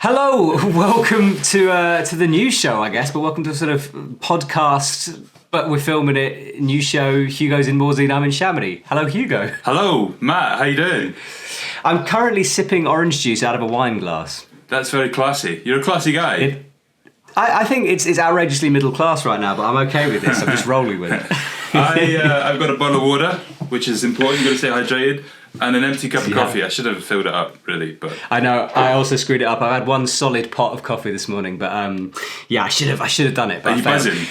Hello, welcome to the news show, I guess, but welcome to a sort of podcast, but we're filming it, new show. Hugo's in Morsey and I'm in Chamonix. Hello, Hugo. Hello, Matt, how you doing? I'm currently sipping orange juice out of a wine glass. That's very classy. You're a classy guy. I think it's outrageously middle class right now, but I'm okay with this. I'm just rolling with it. I've got a bottle of water, which is important. You've got to stay hydrated. And an empty cup of coffee. I should have filled it up, really, but I know. I also screwed it up. I've had one solid pot of coffee this morning, but I should have done it. But are you buzzing?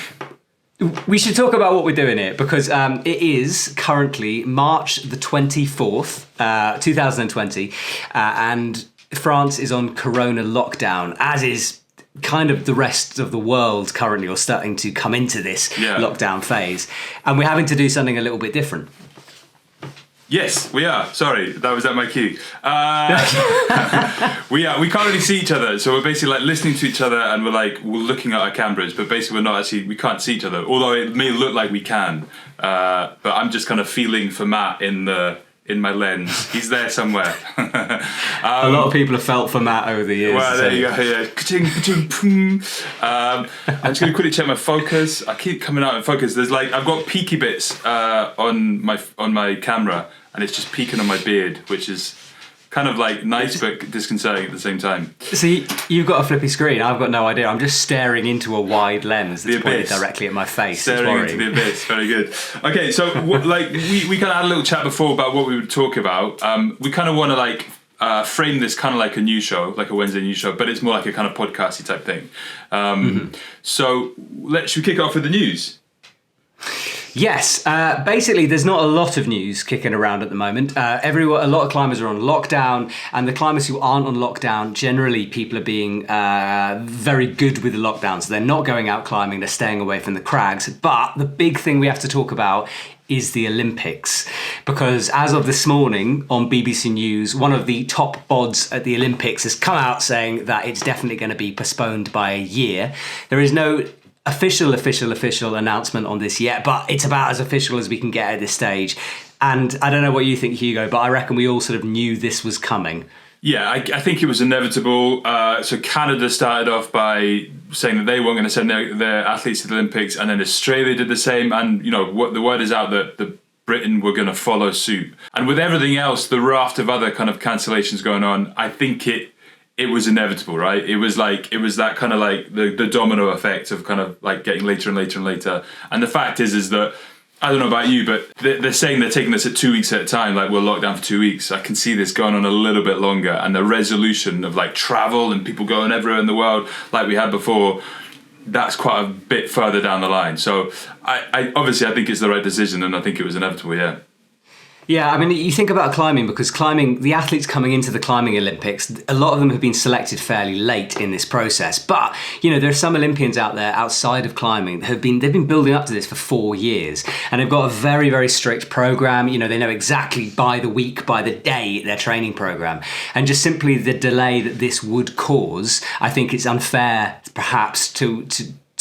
We should talk about what we're doing here because it is currently March the 24th, 2020, and France is on Corona lockdown, as is kind of the rest of the world currently, or starting to come into this lockdown phase, and we're having to do something a little bit different. Yes, we are. Sorry, that was at my cue. We can't really see each other, so we're basically like listening to each other, and we're looking at our cameras, but basically we can't see each other. Although it may look like we can, but I'm just kind of feeling for Matt in my lens. He's there somewhere. A lot of people have felt for Matt over the years. Well, there you go. Yeah. I'm just going to quickly check my focus. I keep coming out in focus. There's I've got peaky bits on my camera, and it's just peeking on my beard, which is kind of nice but disconcerting at the same time. See, you've got a flippy screen. I've got no idea. I'm just staring into a wide lens that's pointed directly at my face. Staring into the abyss. Very good. Okay, so we kind of had a little chat before about what we would talk about. We kind of want to frame this kind of like a news show, like a Wednesday news show, but it's more like a kind of podcasty type thing. So should we kick off with the news? Yes, basically there's not a lot of news kicking around at the moment. A lot of climbers are on lockdown, and the climbers who aren't on lockdown, generally people are being very good with the lockdown, so they're not going out climbing, they're staying away from the crags. But the big thing we have to talk about is the Olympics, because as of this morning on BBC News, one of the top bods at the Olympics has come out saying that it's definitely going to be postponed by a year. There is no official announcement on this yet, but it's about as official as we can get at this stage. And I don't know what you think, Hugo, but I reckon we all sort of knew this was coming. Yeah, I think it was inevitable. So Canada started off by saying that they weren't going to send their athletes to the Olympics, and then Australia did the same. And what the word is out that Britain were going to follow suit. And with everything else, the raft of other kind of cancellations going on, I think it was inevitable, right? It was that kind of the domino effect of kind of getting later and later and later. And the fact is that, I don't know about you, but they're saying they're taking this at 2 weeks at a time, we'll lock down for 2 weeks. I can see this going on a little bit longer, and the resolution of travel and people going everywhere in the world like we had before, that's quite a bit further down the line. So I obviously I think it's the right decision, and I think it was inevitable, yeah. Yeah, I mean, you think about climbing, because the athletes coming into the climbing Olympics, a lot of them have been selected fairly late in this process. But, there are some Olympians out there outside of climbing that they've been building up to this for 4 years. And they've got a very, very strict program. They know exactly by the week, by the day, their training program. And just simply the delay that this would cause, I think it's unfair, perhaps, to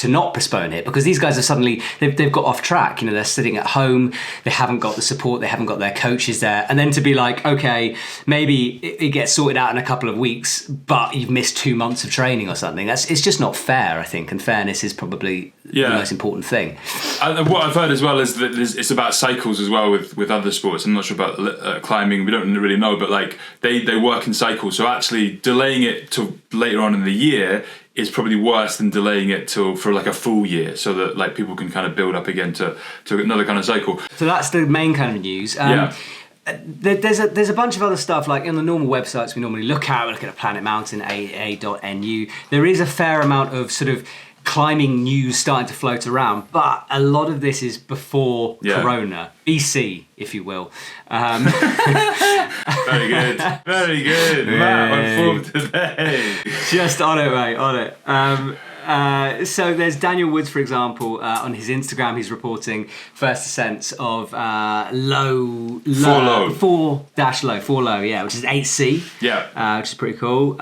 not postpone it, because these guys are suddenly they've got off track. They're sitting at home, they haven't got the support, they haven't got their coaches there, and then to be okay, maybe it gets sorted out in a couple of weeks, but you've missed 2 months of training or something. It's just not fair, I think, and fairness is probably the most important thing. What I've heard as well is that it's about cycles as well with other sports. I'm not sure about climbing, we don't really know, but they work in cycles, so actually delaying it to later on in the year is probably worse than delaying it for a full year, so that people can kind of build up again to another kind of cycle. So that's the main kind of news. There's a bunch of other stuff, in the normal websites we normally look at Planet Mountain, AA.nu. There is a fair amount of sort of climbing news starting to float around, but a lot of this is before Corona, BC, if you will. Very good. Matt, on form today. Just on it, mate, on it. So there's Daniel Woods, for example, on his Instagram, he's reporting first ascents of 4-low, which is 8C, which is pretty cool.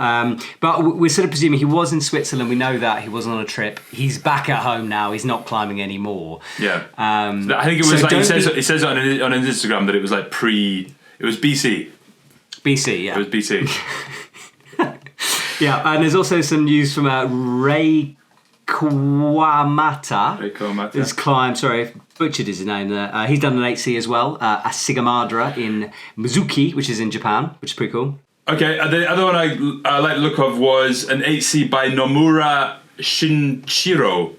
But we're sort of presuming he was in Switzerland. We know that he wasn't on a trip. He's back at home now. He's not climbing anymore. Yeah. I think it was he says on his Instagram that it was it was BC. BC, yeah. It was BC. Yeah, and there's also some news from Ray Kawamata. His climb, sorry, butchered his name there. He's done an 8C as well, Asigamadra in Mizuki, which is in Japan, which is pretty cool. Okay, the other one I like the look of was an 8C by Nomura Shinchiro.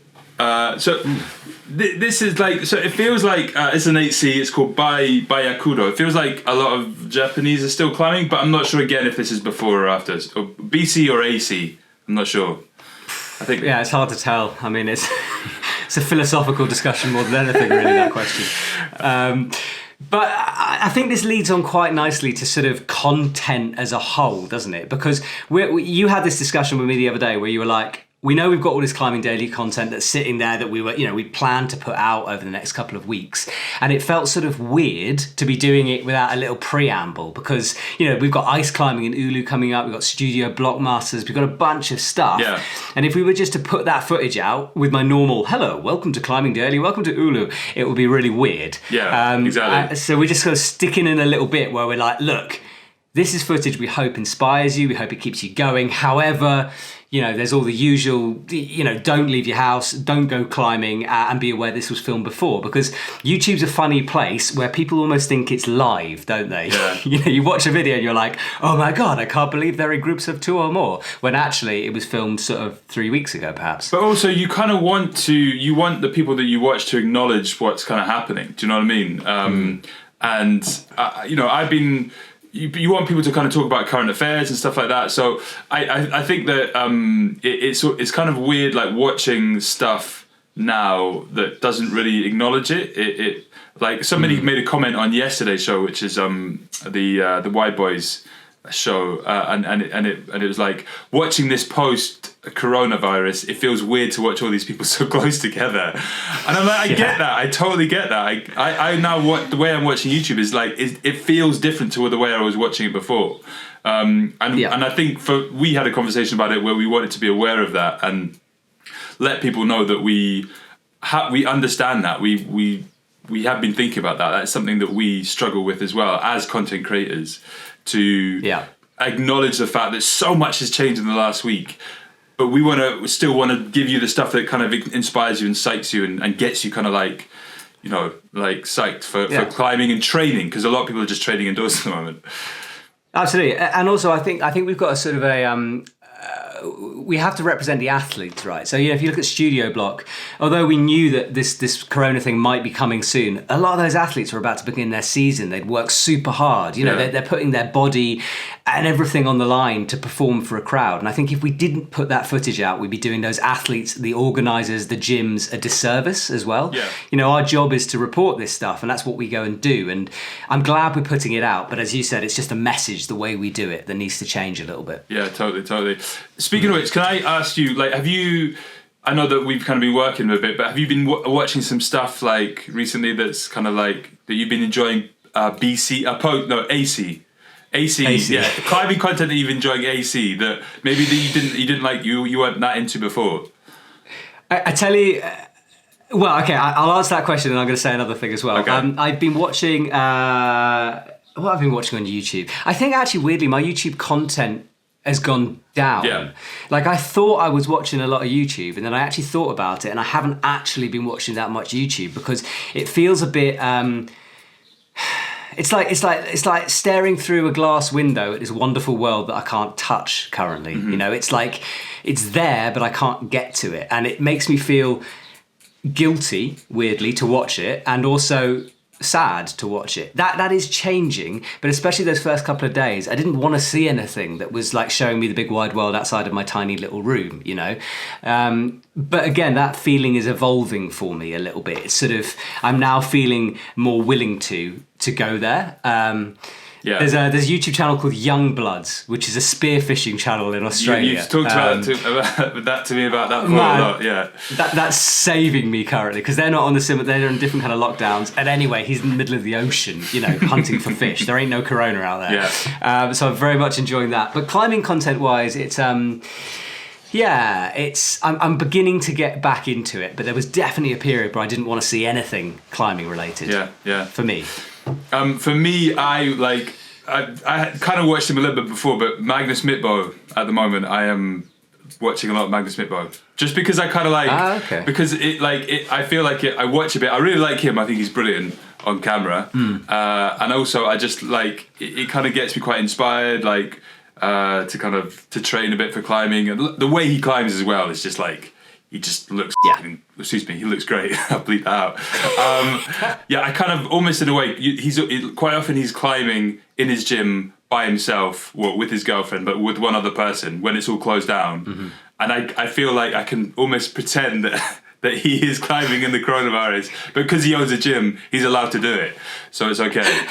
This is like, so it feels like it's an 8C. It's called Bayakudo. It feels like a lot of Japanese are still climbing, but I'm not sure again if this is before or after, or BC or AC. I'm not sure. I think it's hard to tell. I mean, it's a philosophical discussion more than anything, really, that question. But I think this leads on quite nicely to sort of content as a whole, doesn't it? Because you had this discussion with me the other day where you were like, we know we've got all this Climbing Daily content that's sitting there that we planned to put out over the next couple of weeks. And it felt sort of weird to be doing it without a little preamble because, we've got ice climbing in Ulu coming up. We've got Studio Blockmasters. We've got a bunch of stuff. Yeah. And if we were just to put that footage out with my normal, hello, welcome to Climbing Daily, welcome to Ulu, it would be really weird. Yeah, exactly. So we're just kind of sticking in a little bit where we're like, look, this is footage we hope inspires you. We hope it keeps you going. However, there's all the usual, don't leave your house, don't go climbing, and be aware this was filmed before, because YouTube's a funny place where people almost think it's live, don't they? Yeah. You watch a video and you're like, oh my God, I can't believe they're in groups of 2 or more, when actually it was filmed sort of 3 weeks ago, perhaps. But also you kind of want the people that you watch to acknowledge what's kind of happening. Do you know what I mean? I've been... You want people to kind of talk about current affairs and stuff like that. So I think that it's kind of weird, like watching stuff now that doesn't really acknowledge it. It like somebody made a comment on yesterday's show, which is the White Boys show, and it was like, watching this post coronavirus, it feels weird to watch all these people so close together. And I'm like, I get that. I totally get that. I now the way I'm watching YouTube is like, it feels different to the way I was watching it before. And I think we had a conversation about it where we wanted to be aware of that and let people know that we understand that. We have been thinking about that. That's something that we struggle with as well as content creators, to acknowledge the fact that so much has changed in the last week. But we still want to give you the stuff that kind of inspires you and psychs you and gets you kind of like, psyched for climbing and training, because a lot of people are just training indoors at the moment. Absolutely. And also I think we've got a sort of a... we have to represent the athletes, right? So, if you look at Studio Block, although we knew that this corona thing might be coming soon, a lot of those athletes were about to begin their season. They'd worked super hard. They're putting their body and everything on the line to perform for a crowd. And I think if we didn't put that footage out, we'd be doing those athletes, the organisers, the gyms, a disservice as well. Yeah. Our job is to report this stuff, and that's what we go and do. And I'm glad we're putting it out. But as you said, it's just a message, the way we do it, that needs to change a little bit. Yeah, totally. Speaking of which, can I ask you, have you... I know that we've kind of been working a bit, but have you been watching some stuff like recently that's kind of like that you've been enjoying? AC, yeah, climbing content that you've enjoying AC that maybe that you didn't like, you weren't that into before. I tell you, well, okay, I'll answer that question and I'm going to say another thing as well. Okay. I've been watching. What I've been watching on YouTube. I think actually weirdly my YouTube content has gone down. Yeah. Like I thought I was watching a lot of YouTube, and then I actually thought about it, and I haven't actually been watching that much YouTube because it feels a bit. It's like staring through a glass window at this wonderful world that I can't touch currently. Mm-hmm. It's like it's there, but I can't get to it, and it makes me feel guilty, weirdly, to watch it, and also sad to watch it. That is changing, but especially those first couple of days, I didn't want to see anything that was like showing me the big wide world outside of my tiny little room, But again, that feeling is evolving for me a little bit. It's sort of, I'm now feeling more willing to go there. There's a YouTube channel called Young Bloods, which is a spearfishing channel in Australia. You've talked about that to me about that for a lot, yeah. That's saving me currently, because they're not on they're on different kind of lockdowns. And anyway, he's in the middle of the ocean, hunting for fish. There ain't no corona out there. Yeah. So I'm very much enjoying that. But climbing content-wise, it's... I'm beginning to get back into it, but there was definitely a period where I didn't want to see anything climbing related. Yeah. For me. For me, I I kind of watched him a little bit before, but Magnus Mitbo at the moment, I am watching a lot of Magnus Mitbo. Just because I kind of like, because I feel like I watch a bit. I really like him. I think he's brilliant on camera, and also I just like it kind of gets me quite inspired, like to train a bit for climbing, and the way he climbs as well is just like he just looks. Excuse me, he looks great. I'll bleep that out. I kind of almost in a way quite often he's climbing in his gym by himself, well, with his girlfriend, but with one other person when it's all closed down, and I feel like I can almost pretend that he is climbing in the coronavirus, but because he owns a gym, he's allowed to do it, so it's okay.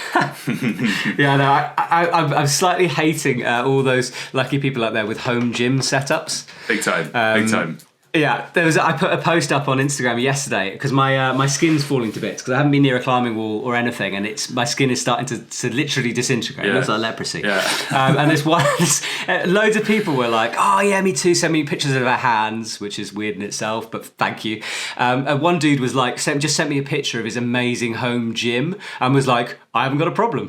I'm slightly hating all those lucky people out there with home gym setups. Big time. Yeah, I put a post up on Instagram yesterday because my skin's falling to bits because I haven't been near a climbing wall or anything, and my skin is starting to literally disintegrate. It looks like leprosy. Yeah. And loads of people were like, "Oh yeah, me too." Send me pictures of their hands, which is weird in itself, but thank you. And one dude was like, just sent me a picture of his amazing home gym and was like, "I haven't got a problem."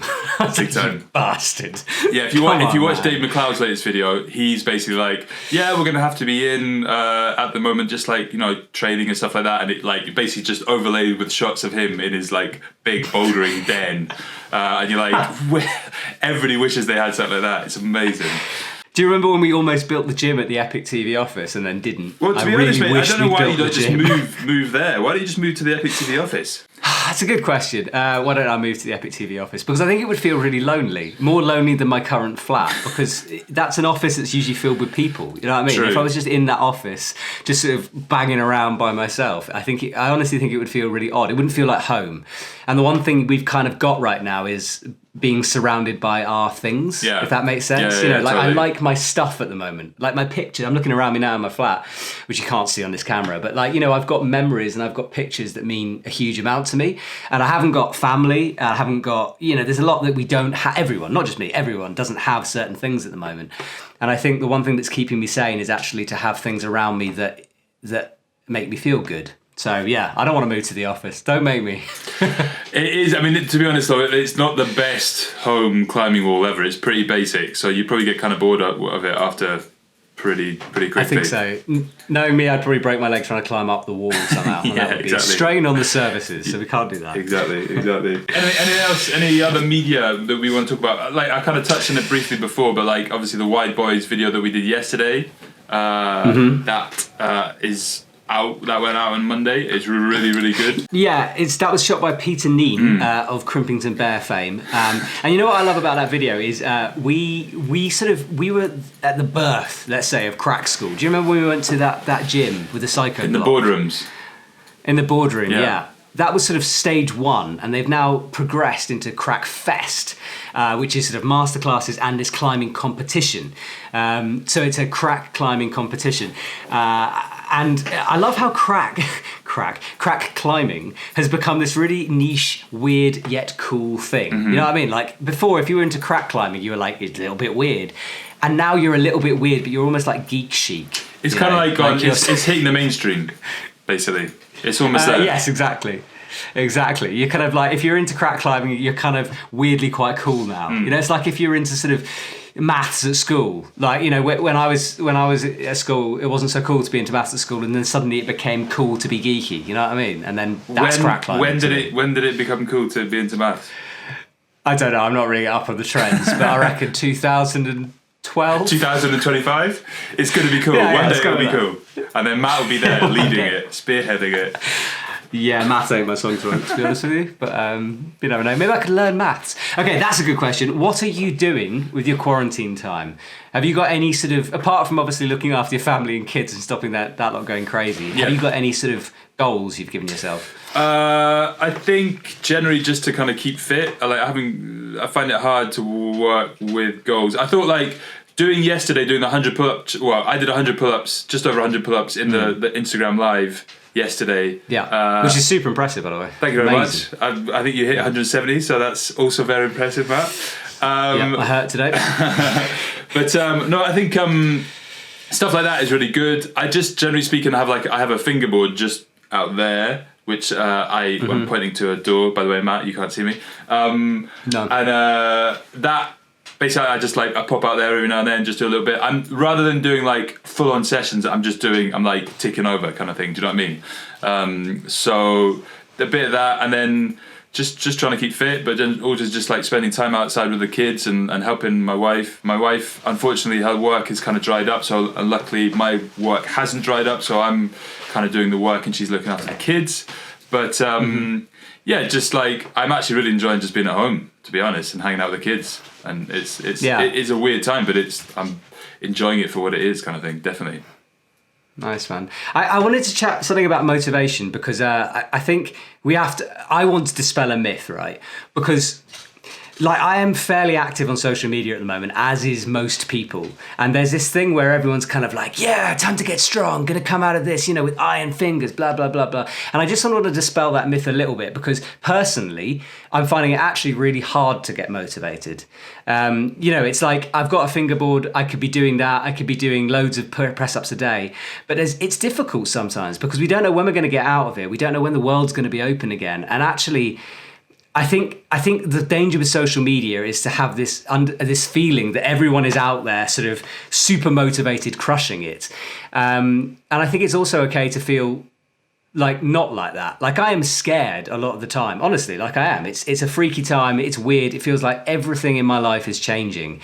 Big time, you bastard. Yeah, if you watch Dave McLeod's latest video, he's basically like, "Yeah, we're gonna have to be in at the moment, just like training and stuff like that," and it like basically just overlaid with shots of him in his like big bouldering den, and you're like, everybody wishes they had something like that. It's amazing. Do you remember when we almost built the gym at the EpicTV office and then didn't? Well, to be honest, mate, I don't know why you don't just move there. Why don't you just move to the EpicTV office? That's a good question. Why don't I move to the EpicTV office? Because I think it would feel really lonely, more lonely than my current flat, because that's an office that's usually filled with people. You know what I mean? True. If I was just in that office, just sort of banging around by myself, I honestly think it would feel really odd. It wouldn't feel like home. And the one thing we've kind of got right now is being surrounded by our things, if that makes sense. Totally. I like my stuff at the moment, like my picture. I'm looking around me now in my flat, which you can't see on this camera, but I've got memories and I've got pictures that mean a huge amount to me. And I haven't got family. I haven't got, there's a lot that we don't have. Everyone, not just me, everyone doesn't have certain things at the moment. And I think the one thing that's keeping me sane is actually to have things around me that make me feel good. So yeah, I don't want to move to the office. Don't make me. It is. I mean, to be honest though, it's not the best home climbing wall ever. It's pretty basic, so you probably get kind of bored of it after pretty quickly. I think so. Knowing me, I'd probably break my leg trying to climb up the wall somehow. And that would be a strain on the services, so we can't do that. Exactly. Anything else? Any other media that we want to talk about? Like I kind of touched on it briefly before, but like obviously the Wide Boys video that we did yesterday, that is out. That went out on Monday. It's really, really good. Yeah, that was shot by Peter Neen of Crimpington Bear fame. And you know what I love about that video is we were at the birth, let's say, of crack school. Do you remember when we went to that gym with the psycho in the boardrooms? In the boardroom, yeah. That was sort of stage one, and they've now progressed into Crack Fest, which is sort of masterclasses and this climbing competition. So it's a crack climbing competition. And I love how crack climbing has become this really niche, weird, yet cool thing. You know what I mean? Like before, if you were into crack climbing, you were like, it's a little bit weird. And now you're a little bit weird, but you're almost like geek chic. It's kind of like it's hitting the mainstream, basically. It's almost there. Yes, exactly. You're kind of like, if you're into crack climbing, you're kind of weirdly quite cool now. It's like if you're into sort of maths at school. Like, when I was at school, it wasn't so cool to be into maths at school, and then suddenly it became cool to be geeky. You know what I mean? And then that's crack climbing. When did it become cool to be into maths? I don't know. I'm not really up on the trends, but I reckon 2012. 2025? It's going to be cool. One day it'll be cool. And then Matt will be there leading it, spearheading it. Yeah, maths ain't my song to be honest with you. But you never know. Maybe I could learn maths. Okay, that's a good question. What are you doing with your quarantine time? Have you got any sort of, apart from obviously looking after your family and kids and stopping that lot going crazy, have you got any sort of goals you've given yourself? I think generally just to kind of keep fit. I find it hard to work with goals. I thought doing the 100 pull-ups. Well, I did 100 pull-ups, just over 100 pull-ups in the Instagram live yesterday. Yeah, which is super impressive, by the way. Thank you very much. I think you hit 170, so that's also very impressive, Matt. I hurt today. But no, I think stuff like that is really good. I just, generally speaking, I have a fingerboard just out there, which I'm pointing to a door, by the way, Matt, you can't see me. No. And that, basically, I pop out there every now and then, just do a little bit. Rather than doing like full on sessions, I'm like ticking over kind of thing. Do you know what I mean? So a bit of that, and then just trying to keep fit, but then also just like spending time outside with the kids and helping my wife. My wife, unfortunately, her work is kind of dried up, so luckily my work hasn't dried up, so I'm kind of doing the work and she's looking after the kids. But yeah, just like I'm actually really enjoying just being at home, to be honest, and hanging out with the kids. And it's a weird time, but I'm enjoying it for what it is, kind of thing. Definitely. Nice, man. I wanted to chat something about motivation because I think I want to dispel a myth, right? Because like I am fairly active on social media at the moment, as is most people. And there's this thing where everyone's kind of like, yeah, time to get strong, gonna come out of this, with iron fingers, blah, blah, blah, blah. And I just wanted to dispel that myth a little bit because personally, I'm finding it actually really hard to get motivated. It's like I've got a fingerboard, I could be doing that, I could be doing loads of press-ups a day, but it's difficult sometimes because we don't know when we're gonna get out of it. We don't know when the world's gonna be open again. And actually, I think the danger with social media is to have this feeling that everyone is out there sort of super motivated, crushing it. And I think it's also okay to feel like not like that. Like I am scared a lot of the time, honestly, like I am. It's a freaky time. It's weird. It feels like everything in my life is changing.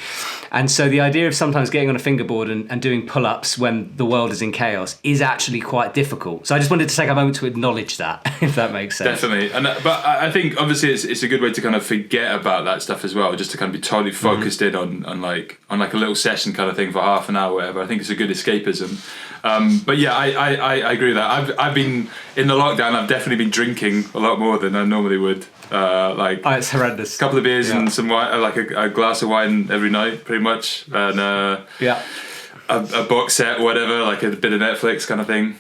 And so the idea of sometimes getting on a fingerboard and doing pull-ups when the world is in chaos is actually quite difficult. So I just wanted to take a moment to acknowledge that, if that makes sense. Definitely. But I think obviously it's a good way to kind of forget about that stuff as well, just to kind of be totally focused in on like a little session kind of thing for half an hour or whatever. I think it's a good escapism. But yeah, I agree with that. I've been in the lockdown. I've definitely been drinking a lot more than I normally would. It's horrendous. A couple of beers and some wine, like a glass of wine every night, pretty much, and a box set, whatever, like a bit of Netflix kind of thing.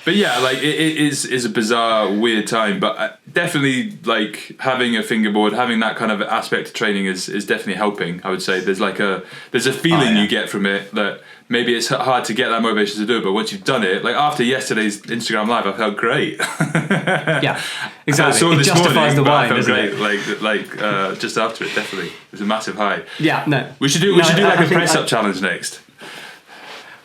But yeah, like it is a bizarre, weird time. But definitely, like having a fingerboard, having that kind of aspect of training is definitely helping. I would say there's a feeling you get from it that maybe it's hard to get that motivation to do it, but once you've done it, like after yesterday's Instagram Live, I felt great. Yeah, exactly. I saw it this justifies morning, the but wine, I felt doesn't great. it? Like just after it, definitely, it was a massive high. Yeah, no. We should do like a press up challenge next.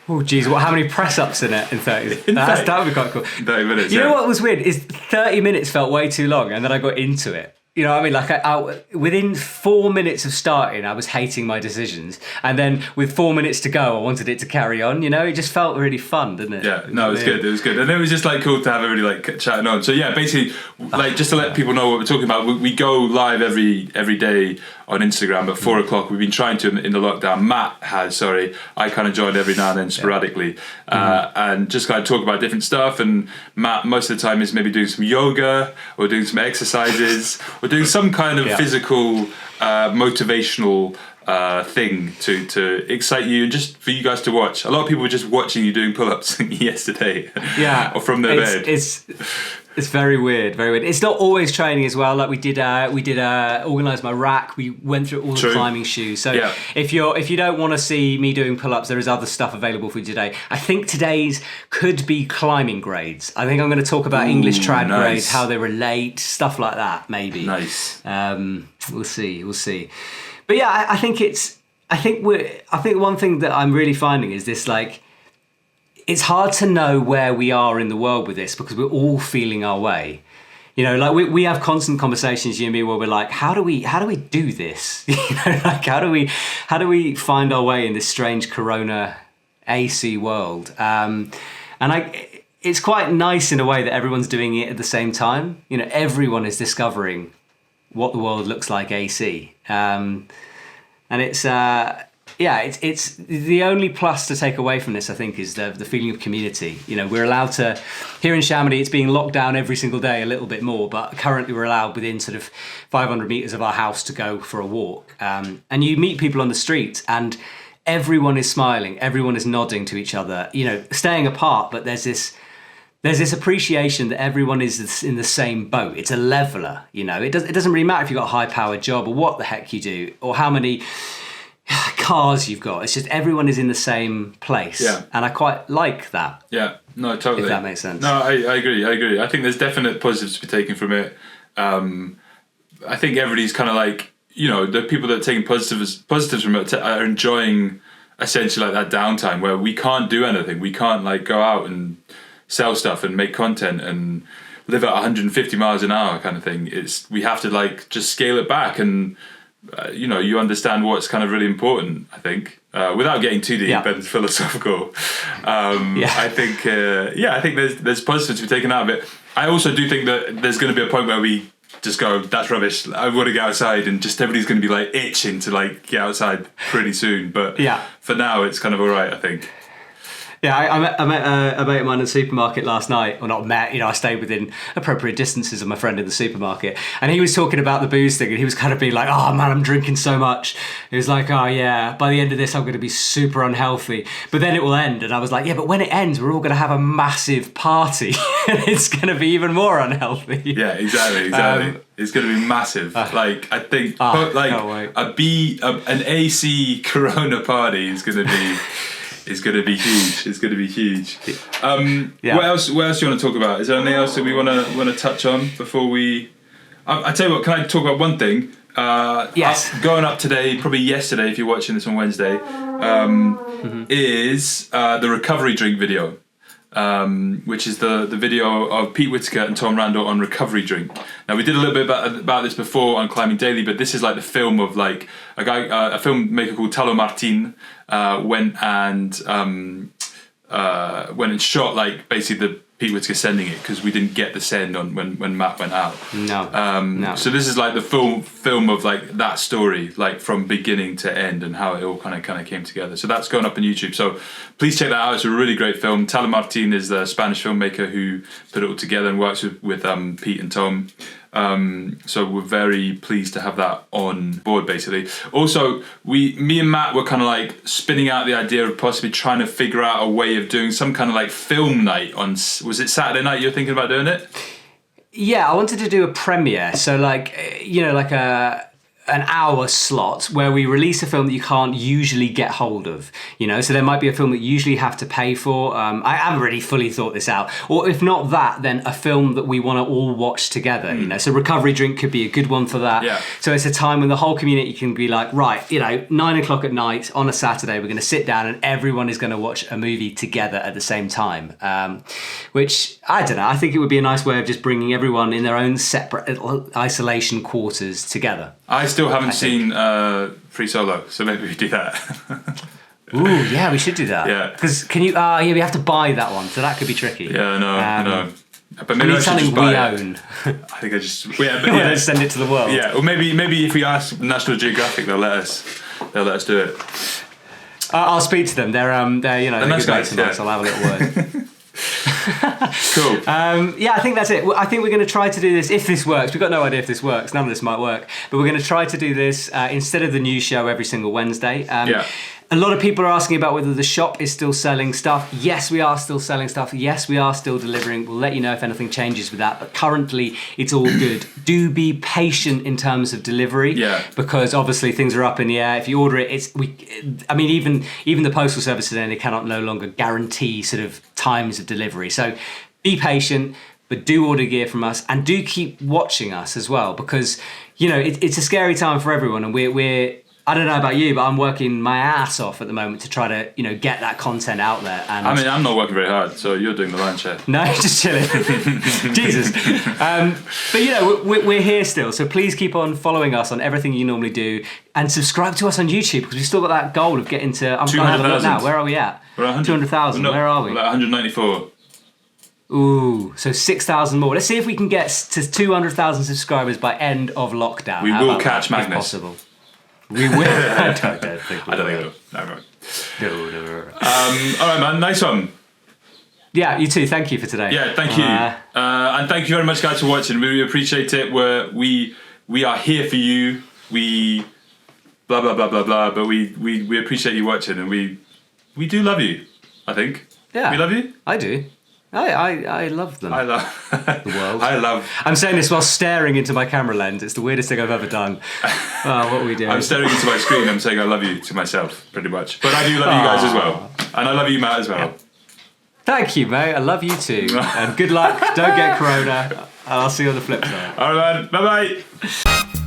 Oh, geez, how many press-ups in 30? That would be quite cool. 30 minutes, You know what was weird is 30 minutes felt way too long, and then I got into it. You know what I mean? Like within 4 minutes of starting, I was hating my decisions. And then with 4 minutes to go, I wanted it to carry on. It just felt really fun, didn't it? Yeah, no, it was good. It was good. And it was just like cool to have everybody like chatting on. So yeah, basically, like just to let people know what we're talking about, we go live every day on Instagram at 4 o'clock. We've been trying to in the lockdown. Matt has, I kind of joined every now and then sporadically, and just kind of talk about different stuff. And Matt, most of the time, is maybe doing some yoga or doing some exercises or doing some kind of physical, motivational thing to excite you and just for you guys to watch. A lot of people were just watching you doing pull-ups yesterday. Yeah, or from their bed. It's very weird, very weird. It's not always training as well. Like we did organise my rack. We went through all the climbing shoes. So if you don't want to see me doing pull-ups, there is other stuff available for you today. I think today's could be climbing grades. I think I'm going to talk about English trad grades, how they relate, stuff like that. Maybe. Nice. We'll see. But yeah, I think one thing that I'm really finding is this like. It's hard to know where we are in the world with this because we're all feeling our way. Like we have constant conversations, you and me, where we're like, how do we do this? Like how do we find our way in this strange Corona AC world? It's quite nice in a way that everyone's doing it at the same time. Everyone is discovering what the world looks like AC, and it's. It's the only plus to take away from this, I think, is the feeling of community. We're allowed to, here in Chamonix, it's being locked down every single day a little bit more, but currently we're allowed within sort of 500 metres of our house to go for a walk. And you meet people on the street and everyone is smiling, everyone is nodding to each other, staying apart, but there's this appreciation that everyone is in the same boat. It's a leveller, It doesn't really matter if you've got a high-powered job or what the heck you do or how many... cars you've got. It's just everyone is in the same place. Yeah. And I quite like that. Yeah, no, totally. If that makes sense. No, I agree. I think there's definite positives to be taken from it. I think everybody's kind of like, the people that are taking positives from it are enjoying essentially like that downtime where we can't do anything. We can't like go out and sell stuff and make content and live at 150 miles an hour kind of thing. We have to like just scale it back and you understand what's kind of really important, I think, without getting too deep and philosophical. I think there's positives to be taken out of it. I also do think that there's going to be a point where we just go, that's rubbish, I want to get outside, and just everybody's going to be like itching to like get outside pretty soon. But for now, it's kind of all right, I think. Yeah, I met a mate of mine in the supermarket last night. Or not met, I stayed within appropriate distances of my friend in the supermarket. And he was talking about the booze thing, and he was kind of being like, oh man, I'm drinking so much. He was like, oh yeah, by the end of this, I'm going to be super unhealthy. But then it will end. And I was like, yeah, but when it ends, we're all going to have a massive party. And it's going to be even more unhealthy. Yeah, exactly. It's going to be massive. Like, I think, an AC Corona party is going to be... It's going to be huge. It's going to be huge. What else do you want to talk about? Is there anything else that we want to touch on before we... I tell you what, can I talk about one thing? Yes. Going up today, probably yesterday if you're watching this on Wednesday, is the recovery drink video. Which is the video of Pete Whitaker and Tom Randall on recovery drink. Now we did a little bit about this before on Climbing Daily, but this is like the film of like a filmmaker called Talo Martin went and shot like basically the Pete Whitaker sending it, because we didn't get the send on when Matt went out. No. So this is like the film of like that story, like from beginning to end, and how it all kind of came together. So that's going up on YouTube. So please check that out. It's a really great film. Talo Martin is the Spanish filmmaker who put it all together and works with Pete and Tom. So we're very pleased to have that on board, basically. Also, me and Matt were kind of like spinning out the idea of possibly trying to figure out a way of doing some kind of like film night on, was it Saturday night you're thinking about doing it? Yeah, I wanted to do a premiere. So like, like an hour slot where we release a film that you can't usually get hold of, so there might be a film that you usually have to pay for. I haven't really fully thought this out, or if not that, then a film that we want to all watch together. So recovery drink could be a good one for that. So it's a time when the whole community can be like, right, 9:00 at night on a Saturday, we're going to sit down and everyone is going to watch a movie together at the same time, which I don't know, I think it would be a nice way of just bringing everyone in their own separate isolation quarters together. I still haven't seen Free Solo, so maybe we do that. Ooh, yeah, we should do that. Yeah. Because can you... we have to buy that one, so that could be tricky. Yeah, no. But maybe I should something just buy we it. own. I think I just... Yeah, but yeah. Send it to the world. Yeah, or maybe if we ask National Geographic, they'll let us do it. I'll speak to them. They're they're nice good guys, mates, so I'll have a little word. Cool. I think that's it. I think we're going to try to do this, if this works. We've got no idea if this works. None of this might work. But we're going to try to do this instead of the news show every single Wednesday. A lot of people are asking about whether the shop is still selling stuff. Yes, we are still selling stuff. Yes, we are still delivering. We'll let you know if anything changes with that. But currently, it's all good. Do be patient in terms of delivery. Because obviously things are up in the air. If you order it, even the postal service today, they cannot no longer guarantee sort of times of delivery. So be patient, but do order gear from us, and do keep watching us as well, because it's a scary time for everyone, and we're I don't know about you, but I'm working my ass off at the moment to try to, get that content out there. And I'm not working very hard, so you're doing the lion's share. No, just chilling. Jesus. But we're here still, so please keep on following us on everything you normally do, and subscribe to us on YouTube, because we've still got that goal of getting to. I'm trying to look now. Where are we at? We're at 200,000. Where are we? We're at 194. Ooh, so 6,000 more. Let's see if we can get to 200,000 subscribers by end of lockdown. We will catch Magnus. If possible. We will. I don't think we will. No, right. No. All right, man. Nice one. Yeah, you too. Thank you for today. Yeah, thank you. And thank you very much, guys, for watching. We really appreciate it. We are here for you. We blah blah blah blah blah. But we appreciate you watching, and we do love you. I think. Yeah. We love you. I do. I love them. I love the world. I'm I'm saying this while staring into my camera lens. It's the weirdest thing I've ever done. Oh, what are we doing? I'm staring into my screen. I'm saying I love you to myself, pretty much. But I do love you guys as well, and I love you, Matt, as well. Thank you, mate. I love you too. And good luck. Don't get corona. And I'll see you on the flip side. All right, man. Bye bye.